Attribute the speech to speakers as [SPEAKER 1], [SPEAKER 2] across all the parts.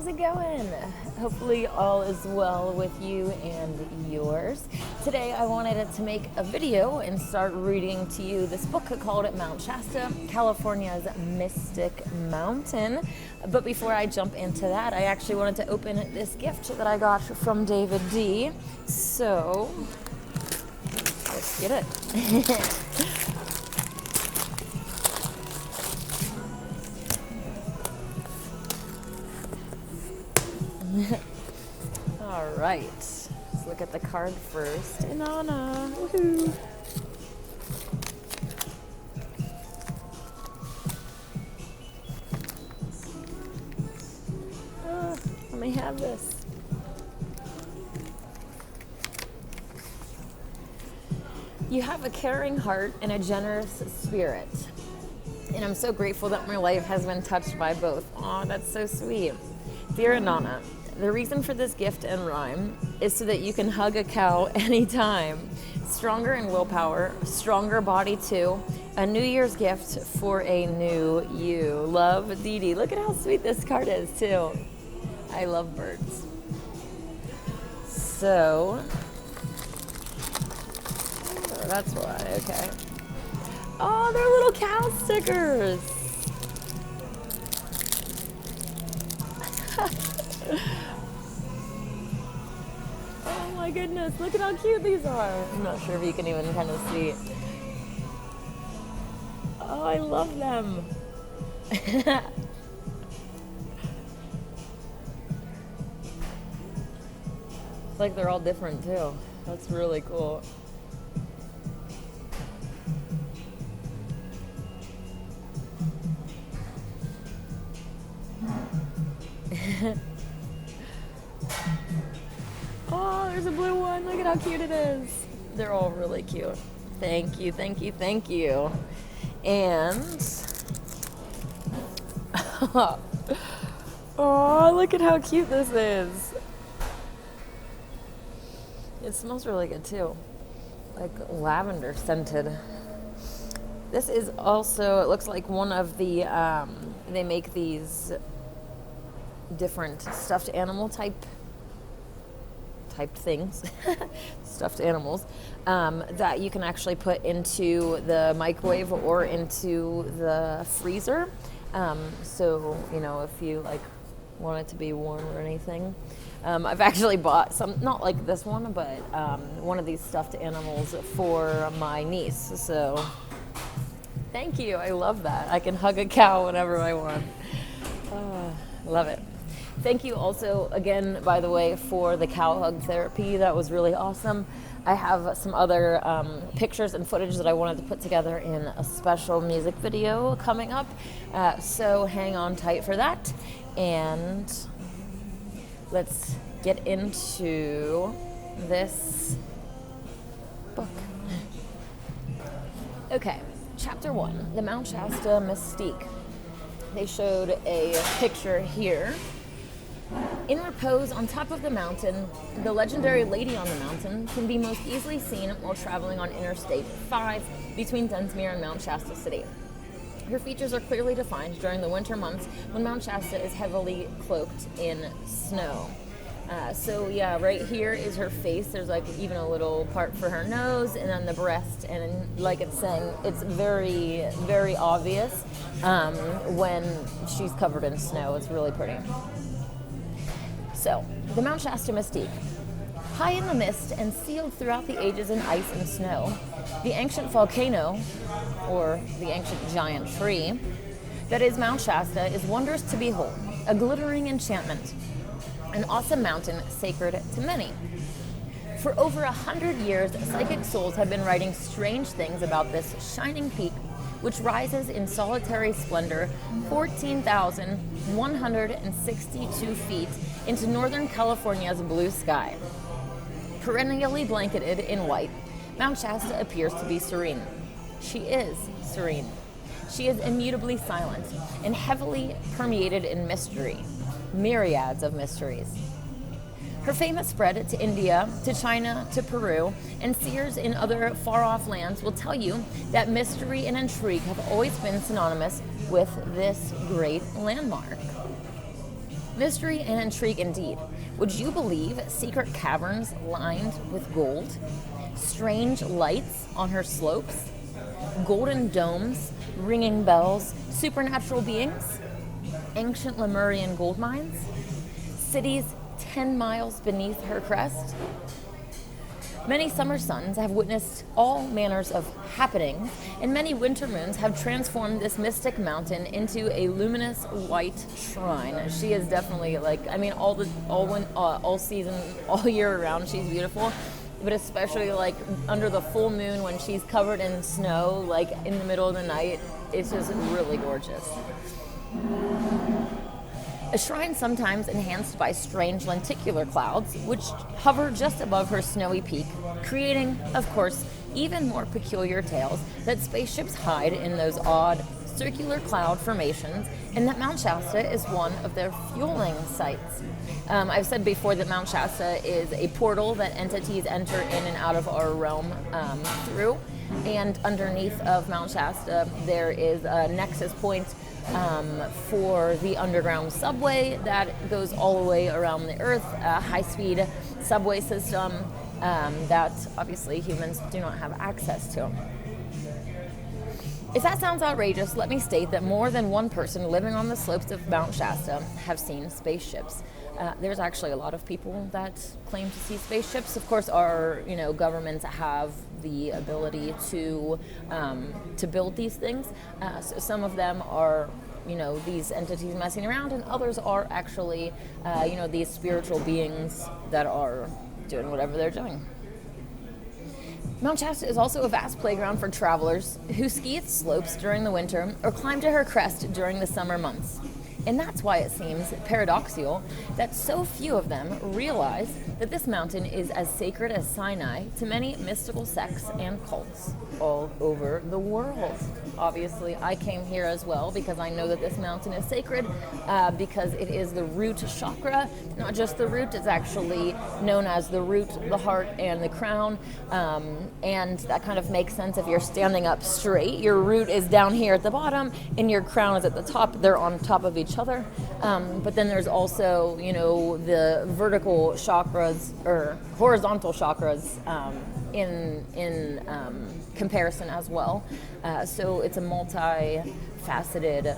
[SPEAKER 1] how's it going? Hopefully all is well with you and yours. Today I wanted to make a video and start reading to you this book called Mount Shasta, California's Mystic Mountain. But before I jump into that, I actually wanted to open this gift that I got from David D. So, let's get it. All right, let's look at the card first. Inanna, woohoo! Let me have this. You have a caring heart and a generous spirit. And I'm so grateful that my life has been touched by both. Aw, that's so sweet. Dear Inanna, the reason for this gift and rhyme is so that you can hug a cow anytime. Stronger in willpower, stronger body too. A New Year's gift for a new you. Love, Dee Dee. Look at how sweet this card is too. I love birds. So, oh, that's why, okay. Oh, they're little cow stickers. Oh my goodness, look at how cute these are. I'm not sure if you can even kind of see. Oh, I love them. It's like they're all different too. That's really cool. Oh, there's a blue one. Look at how cute it is. They're all really cute. Thank you, thank you, thank you. And, oh, look at how cute this is. It smells really good too. Like lavender scented. This is also, it looks like one of the, they make these different stuffed animal type things, stuffed animals, that you can actually put into the microwave or into the freezer. So, you know, if you like want it to be warm or anything. I've actually bought some, not like this one, but one of these stuffed animals for my niece. So, thank you. I love that. I can hug a cow whenever I want. Love it. Thank you also, again, by the way, for the cow hug therapy. That was really awesome. I have some other pictures and footage that I wanted to put together in a special music video coming up. So hang on tight for that. And let's get into this book. Okay, chapter 1, the Mount Shasta Mystique. They showed a picture here. In repose on top of the mountain, the legendary Lady on the Mountain can be most easily seen while traveling on Interstate 5 between Dunsmuir and Mount Shasta City. Her features are clearly defined during the winter months when Mount Shasta is heavily cloaked in snow. So yeah, right here is her face. There's like even a little part for her nose and then the breast. And like it's saying, it's very, very obvious when she's covered in snow. It's really pretty. So, the Mount Shasta Mystique. High in the mist and sealed throughout the ages in ice and snow, the ancient volcano, or the ancient giant tree, that is Mount Shasta is wondrous to behold, a glittering enchantment, an awesome mountain sacred to many. For over 100 years, psychic souls have been writing strange things about this shining peak, which rises in solitary splendor 14,162 feet into Northern California's blue sky. Perennially blanketed in white, Mount Shasta appears to be serene. She is serene. She is immutably silent and heavily permeated in mystery, myriads of mysteries. Her fame has spread to India, to China, to Peru, and seers in other far-off lands will tell you that mystery and intrigue have always been synonymous with this great landmark. Mystery and intrigue indeed. Would you believe secret caverns lined with gold? Strange lights on her slopes? Golden domes, ringing bells, supernatural beings? Ancient Lemurian gold mines? Cities 10 miles beneath her crest? Many summer suns have witnessed all manners of happenings, and many winter moons have transformed this mystic mountain into a luminous white shrine. She is definitely all season, all year around, she's beautiful. But especially like under the full moon when she's covered in snow, like in the middle of the night, it's just really gorgeous. A shrine sometimes enhanced by strange lenticular clouds, which hover just above her snowy peak, creating, of course, even more peculiar tales that spaceships hide in those odd circular cloud formations, and that Mount Shasta is one of their fueling sites. I've said before that Mount Shasta is a portal that entities enter in and out of our realm through, and underneath of Mount Shasta there is a nexus point for the underground subway that goes all the way around the earth, a high-speed subway system that obviously humans do not have access to. If that sounds outrageous, let me state that more than one person living on the slopes of Mount Shasta have seen spaceships. There's actually a lot of people that claim to see spaceships. Of course, our governments have the ability to build these things. So some of them are these entities messing around, and others are actually these spiritual beings that are doing whatever they're doing. Mount Shasta is also a vast playground for travelers who ski its slopes during the winter or climb to her crest during the summer months. And that's why it seems paradoxical that so few of them realize that this mountain is as sacred as Sinai to many mystical sects and cults all over the world. Obviously, I came here as well because I know that this mountain is sacred because it is the root chakra. Not just the root, it's actually known as the root, the heart, and the crown. And that kind of makes sense if you're standing up straight. Your root is down here at the bottom and your crown is at the top. They're on top of each other. But then there's also, the vertical chakras or horizontal chakras in comparison as well. So it's a multi-faceted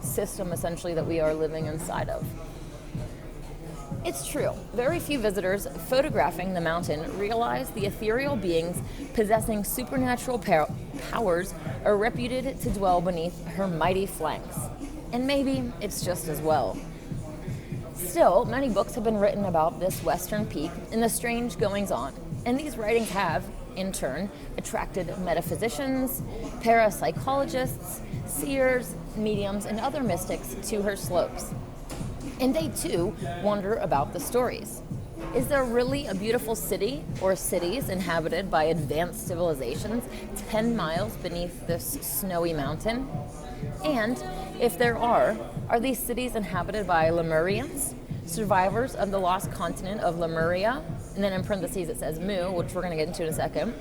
[SPEAKER 1] system essentially that we are living inside of. It's true. Very few visitors photographing the mountain realize the ethereal beings possessing supernatural powers are reputed to dwell beneath her mighty flanks. And maybe it's just as well. Still, many books have been written about this western peak and the strange goings-on, and these writings have, in turn, attracted metaphysicians, parapsychologists, seers, mediums, and other mystics to her slopes. And they, too, wonder about the stories. Is there really a beautiful city or cities inhabited by advanced civilizations 10 miles beneath this snowy mountain? And if there are these cities inhabited by Lemurians, survivors of the lost continent of Lemuria, and then in parentheses it says Mu, which we're going to get into in a second,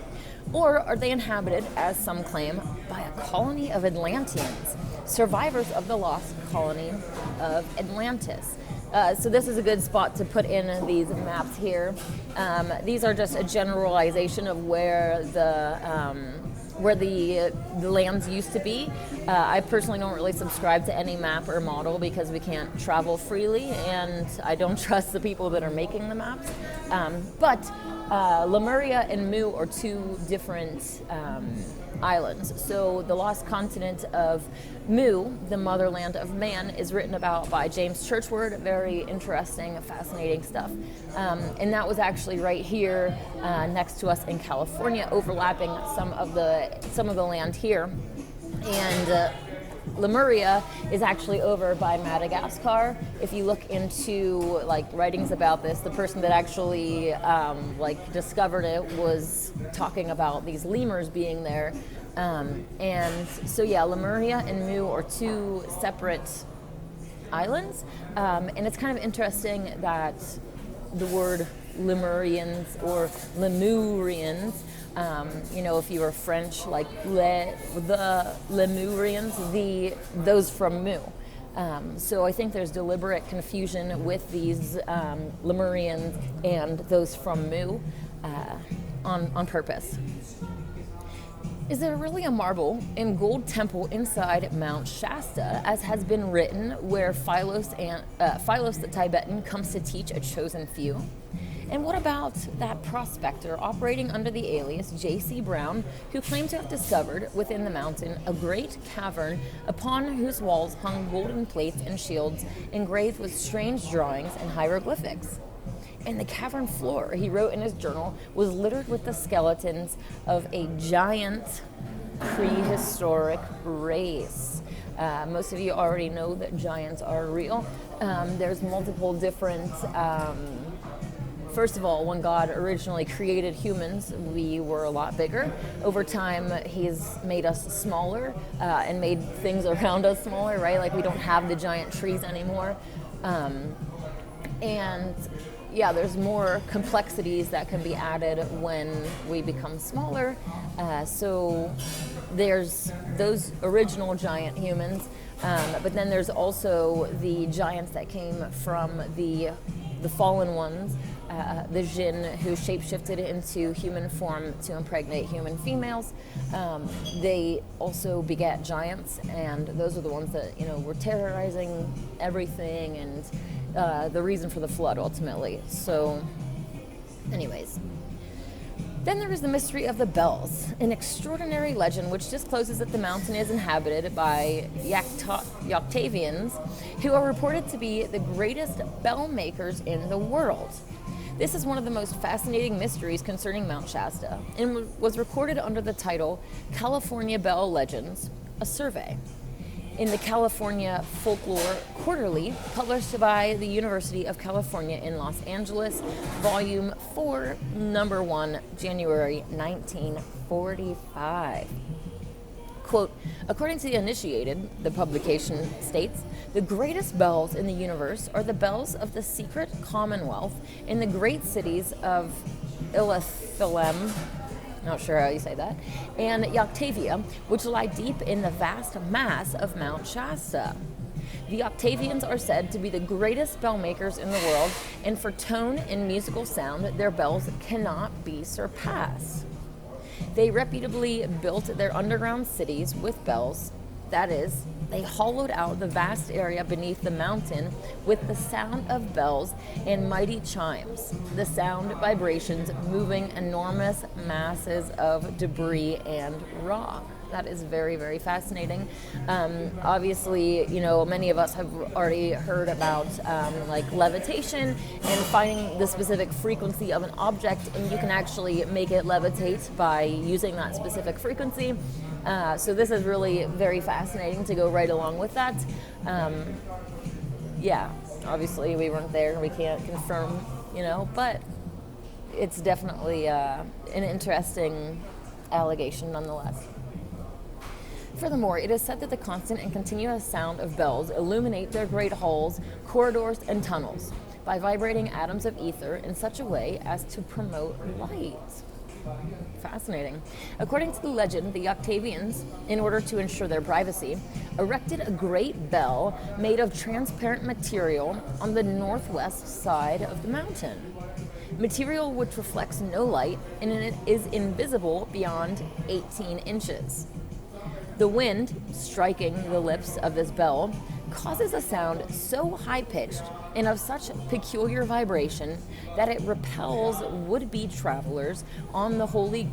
[SPEAKER 1] or are they inhabited, as some claim, by a colony of Atlanteans, survivors of the lost colony of Atlantis? So this is a good spot to put in these maps here. These are just a generalization of where the lands used to be. I personally don't really subscribe to any map or model because we can't travel freely, and I don't trust the people that are making the maps. But Lemuria and Mu are two different islands. So the lost continent of Mu, the motherland of man, is written about by James Churchward. Very interesting, fascinating stuff. And that was actually right here next to us in California, overlapping some of the land here. And Lemuria is actually over by Madagascar. If you look into writings about this, the person that actually discovered it was talking about these lemurs being there. And so Lemuria and Mu are two separate islands. And it's kind of interesting that the word Lemurians or Lemurians, if you were French, the Lemurians, those from Mu. So I think there's deliberate confusion with these Lemurians and those from Mu on purpose. Is there really a marble and gold temple inside Mount Shasta, as has been written, where Philos the Tibetan comes to teach a chosen few? And what about that prospector operating under the alias J.C. Brown, who claimed to have discovered within the mountain a great cavern upon whose walls hung golden plates and shields engraved with strange drawings and hieroglyphics? And the cavern floor, he wrote in his journal, was littered with the skeletons of a giant prehistoric race. Most of you already know that giants are real. There's multiple different... First of all, when God originally created humans, we were a lot bigger. Over time, He's made us smaller and made things around us smaller, right? Like we don't have the giant trees anymore. And yeah, there's more complexities that can be added when we become smaller. So there's those original giant humans, but then there's also the giants that came from the fallen ones, the Jinn, who shapeshifted into human form to impregnate human females. They also begat giants, and those are the ones that, were terrorizing everything and the reason for the flood, ultimately. So, anyways. Then there is the mystery of the bells, an extraordinary legend which discloses that the mountain is inhabited by Yoctavians, who are reported to be the greatest bell makers in the world. This is one of the most fascinating mysteries concerning Mount Shasta, and was recorded under the title California Bell Legends, a survey, in the California Folklore Quarterly, published by the University of California in Los Angeles, Volume 4, Number 1, January 1945. Quote, according to the initiated, the publication states, the greatest bells in the universe are the bells of the secret commonwealth in the great cities of Ilithalem, not sure how you say that, and Yoctavia, which lie deep in the vast mass of Mount Shasta. The Octavians are said to be the greatest bell makers in the world, and for tone and musical sound, their bells cannot be surpassed. They reputably built their underground cities with bells. That is, they hollowed out the vast area beneath the mountain with the sound of bells and mighty chimes, the sound vibrations moving enormous masses of debris and rock. That is very, very fascinating. Obviously, many of us have already heard about like levitation and finding the specific frequency of an object, and you can actually make it levitate by using that specific frequency. So this is really very fascinating to go right along with that. Yeah, obviously we weren't there, we can't confirm, but it's definitely an interesting allegation nonetheless. Furthermore, it is said that the constant and continuous sound of bells illuminate their great halls, corridors, and tunnels by vibrating atoms of ether in such a way as to promote light. Fascinating. According to the legend, the Octavians, in order to ensure their privacy, erected a great bell made of transparent material on the northwest side of the mountain. Material which reflects no light and it is invisible beyond 18 inches. The wind, striking the lips of this bell, causes a sound so high-pitched and of such peculiar vibration that it repels would-be trespassers on the holy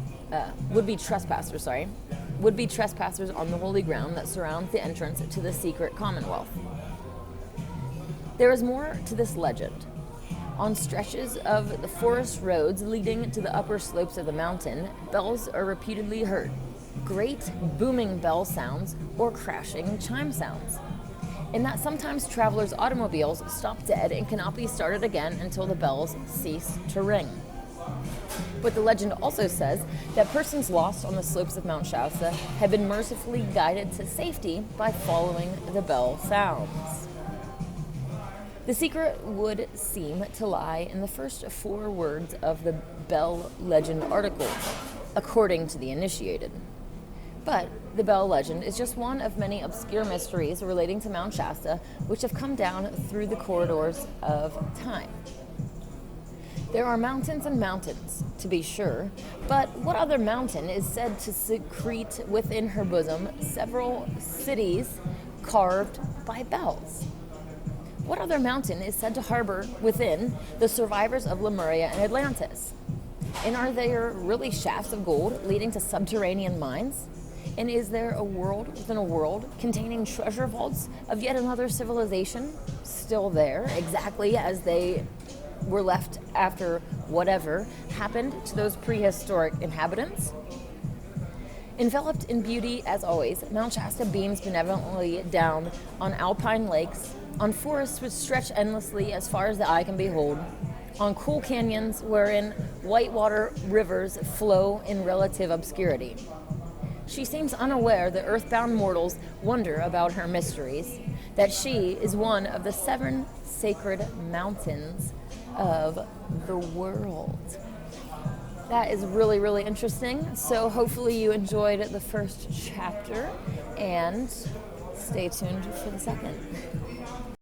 [SPEAKER 1] ground that surrounds the entrance to the secret commonwealth. There is more to this legend. On stretches of the forest roads leading to the upper slopes of the mountain, bells are repeatedly heard. Great booming bell sounds or crashing chime sounds. And that sometimes travelers' automobiles stop dead and cannot be started again until the bells cease to ring. But the legend also says that persons lost on the slopes of Mount Shasta have been mercifully guided to safety by following the bell sounds. The secret would seem to lie in the first 4 words of the bell legend article, according to the initiated. But the Bell legend is just one of many obscure mysteries relating to Mount Shasta, which have come down through the corridors of time. There are mountains and mountains, to be sure, but what other mountain is said to secrete within her bosom several cities carved by bells? What other mountain is said to harbor within the survivors of Lemuria and Atlantis? And are there really shafts of gold leading to subterranean mines? And is there a world within a world containing treasure vaults of yet another civilization still there, exactly as they were left after whatever happened to those prehistoric inhabitants? Enveloped in beauty as always, Mount Shasta beams benevolently down on alpine lakes, on forests which stretch endlessly as far as the eye can behold, on cool canyons wherein whitewater rivers flow in relative obscurity. She seems unaware that earthbound mortals wonder about her mysteries, that she is one of the 7 sacred mountains of the world. That is really, really interesting. So hopefully you enjoyed the first chapter, and stay tuned for the second.